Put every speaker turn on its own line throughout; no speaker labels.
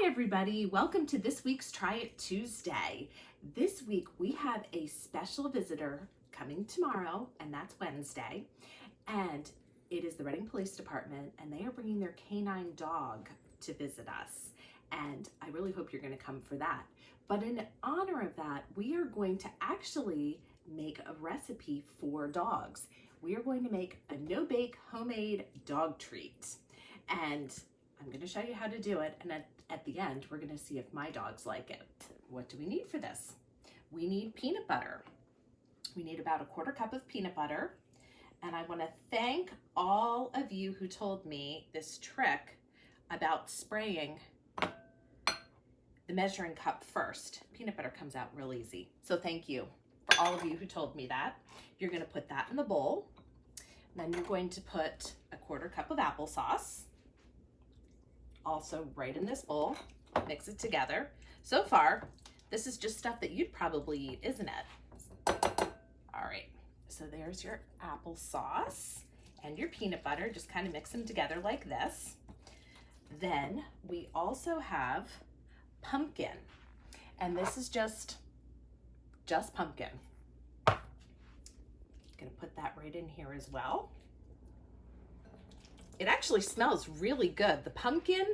Hi everybody, welcome to this week's Try It Tuesday. This week we have a special visitor coming tomorrow, and that's Wednesday, and it is the Reading Police Department, and they are bringing their canine dog to visit us, and I really hope you're going to come for that. But in honor of that, we are going to actually make a recipe for dogs. We are going to make a no-bake homemade dog treat, and I'm going to show you how to do it, and at the end, we're going to see if my dogs like it. What do we need for this? We need peanut butter. We need about a quarter cup of peanut butter, and I want to thank all of you who told me this trick about spraying the measuring cup first. Peanut butter comes out real easy, so thank you for all of you who told me that. You're going to put that in the bowl. Then you're going to put a quarter cup of applesauce. Also right in this bowl, mix it together. So far, this is just stuff that you'd probably eat, isn't it? All right, so there's your applesauce and your peanut butter. Just kind of mix them together like this. Then we also have pumpkin, and this is just pumpkin. I'm gonna put that right in here as well. It actually smells really good. The pumpkin,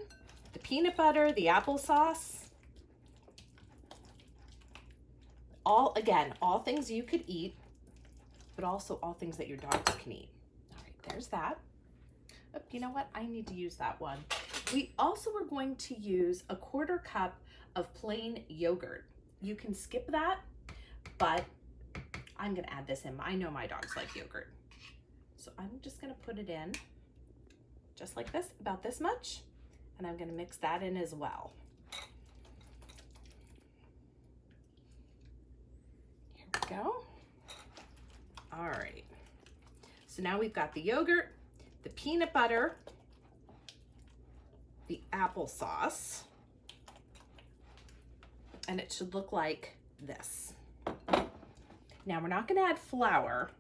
the peanut butter, the applesauce, all things you could eat, but also all things that your dogs can eat. All right, there's that. Oh, you know what? I need to use that one. We also are going to use a quarter cup of plain yogurt. You can skip that, but I'm gonna add this in. I know my dogs like yogurt. So I'm just gonna put it in just like this, about this much, and I'm gonna mix that in as well. Here we go. All right, so now we've got the yogurt, the peanut butter, the applesauce, and it should look like this. Now we're not gonna add flour,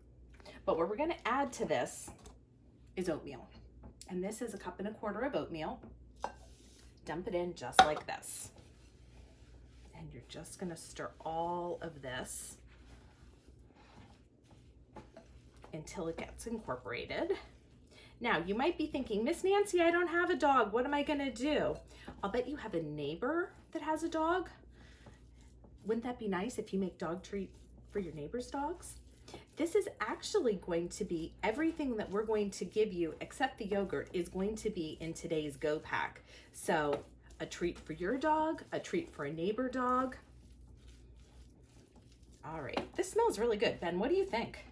but what we're gonna add to this is oatmeal. And this is a cup and a quarter of oatmeal. Dump it in just like this. And you're just gonna stir all of this until it gets incorporated. Now, you might be thinking, Miss Nancy, I don't have a dog. What am I gonna do? I'll bet you have a neighbor that has a dog. Wouldn't that be nice if you make dog treat for your neighbor's dogs? This is actually going to be everything that we're going to give you except the yogurt is going to be in today's Go Pack. So a treat for your dog, a treat for a neighbor dog. All right, this smells really good. Ben, what do you think?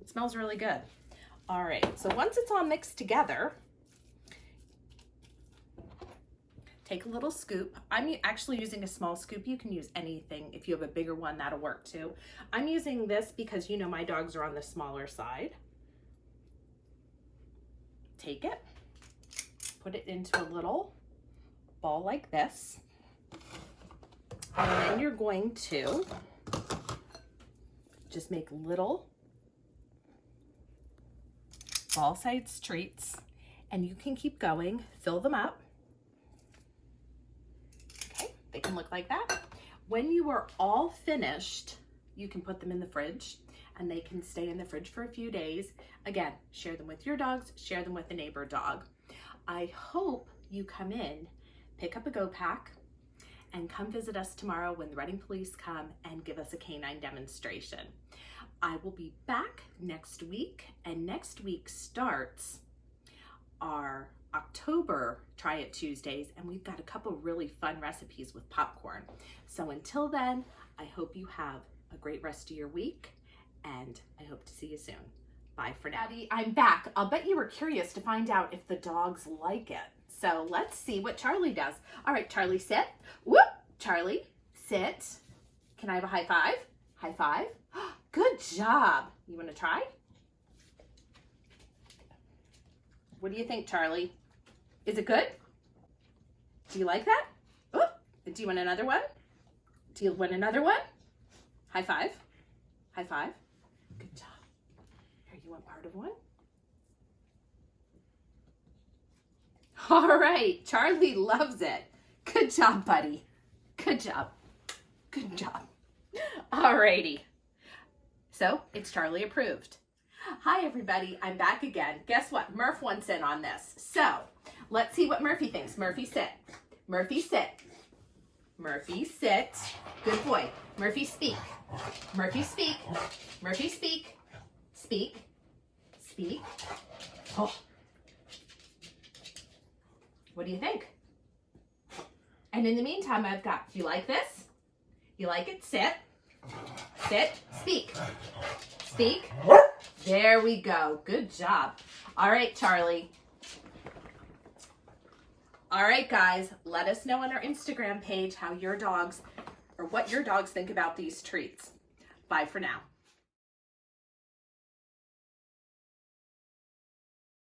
It smells really good. All right, so once it's all mixed together, take a little scoop. I'm actually using a small scoop. You can use anything. If you have a bigger one, that'll work too. I'm using this because you know my dogs are on the smaller side. Take it, put it into a little ball like this. And then you're going to just make little ball-sized treats, and you can keep going, fill them up. They can look like that. When you are all finished, you can put them in the fridge, and they can stay in the fridge for a few days. Again, share them with your dogs, share them with a neighbor dog. I hope you come in, pick up a Go Pack, and come visit us tomorrow when the Reading Police come and give us a canine demonstration. I will be back next week, and next week starts our October Try It Tuesdays, and we've got a couple really fun recipes with popcorn. So until then, I hope you have a great rest of your week, and I hope to see you soon. Bye for now. Daddy, I'm back. I'll bet you were curious to find out if the dogs like it. So let's see what Charlie does. All right, Charlie, sit. Whoop! Charlie, sit. Can I have a high five? High five. Good job. You want to try? What do you think, Charlie? Is it good? Do you like that? Oh, do you want another one? Do you want another one? High five. High five. Good job. Here, you want part of one? All right, Charlie loves it. Good job, buddy. Good job. Good job. Alrighty. So it's Charlie approved. Hi, everybody. I'm back again. Guess what? Murph wants in on this. So let's see what Murphy thinks. Murphy, sit. Murphy, sit. Murphy, sit. Good boy. Murphy, speak. Murphy, speak. Murphy, speak. Speak. Speak. Oh. What do you think? And in the meantime, I've got, do you like this? You like it? Sit. Sit. Speak. Speak. There we go. Good job. All right, Charlie. All right, guys, let us know on our Instagram page how your dogs, or what your dogs think about these treats. Bye for now.